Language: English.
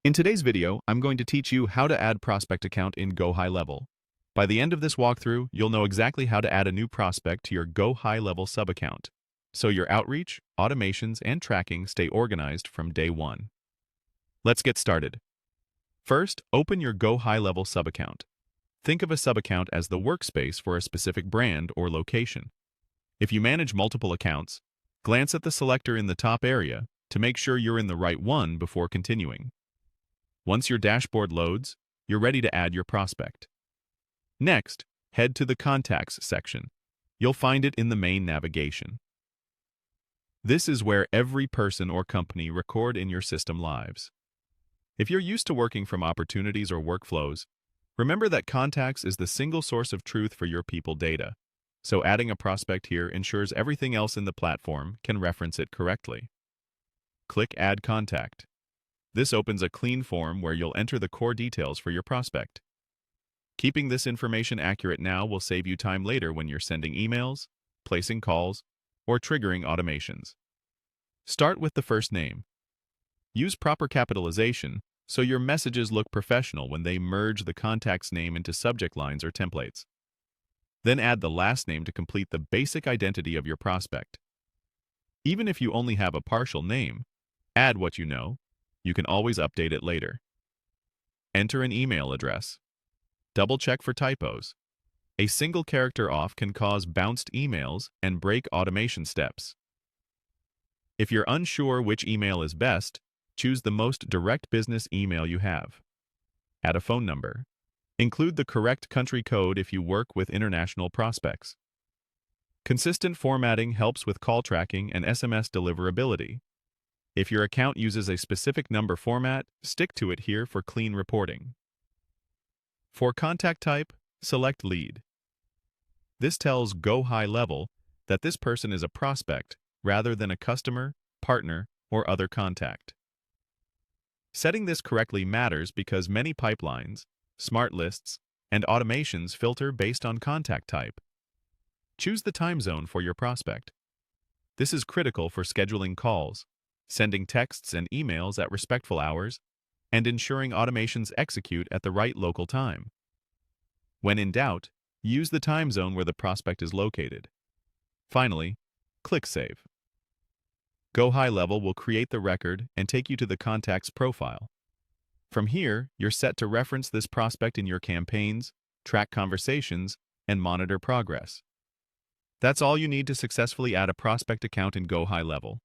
In today's video, I'm going to teach you how to add prospect account in GoHighLevel. By the end of this walkthrough, you'll know exactly how to add a new prospect to your GoHighLevel sub-account, so your outreach, automations, and tracking stay organized from day one. Let's get started. First, open your GoHighLevel sub-account. Think of a sub-account as the workspace for a specific brand or location. If you manage multiple accounts, glance at the selector in the top area to make sure you're in the right one before continuing. Once your dashboard loads, you're ready to add your prospect. Next, head to the Contacts section. You'll find it in the main navigation. This is where every person or company record in your system lives. If you're used to working from opportunities or workflows, remember that Contacts is the single source of truth for your people data, so adding a prospect here ensures everything else in the platform can reference it correctly. Click Add Contact. This opens a clean form where you'll enter the core details for your prospect. Keeping this information accurate now will save you time later when you're sending emails, placing calls, or triggering automations. Start with the first name. Use proper capitalization so your messages look professional when they merge the contact's name into subject lines or templates. Then add the last name to complete the basic identity of your prospect. Even if you only have a partial name, add what you know. You can always update it later. Enter an email address. Double-check for typos. A single character off can cause bounced emails and break automation steps. If you're unsure which email is best, choose the most direct business email you have. Add a phone number. Include the correct country code if you work with international prospects. Consistent formatting helps with call tracking and SMS deliverability. If your account uses a specific number format, stick to it here for clean reporting. For contact type, select Lead. This tells GoHighLevel that this person is a prospect rather than a customer, partner, or other contact. Setting this correctly matters because many pipelines, smart lists, and automations filter based on contact type. Choose the time zone for your prospect. This is critical for scheduling calls, sending texts and emails at respectful hours, and ensuring automations execute at the right local time. When in doubt, use the time zone where the prospect is located. Finally, click Save. GoHighLevel will create the record and take you to the contact's profile. From here, you're set to reference this prospect in your campaigns, track conversations, and monitor progress. That's all you need to successfully add a prospect account in GoHighLevel.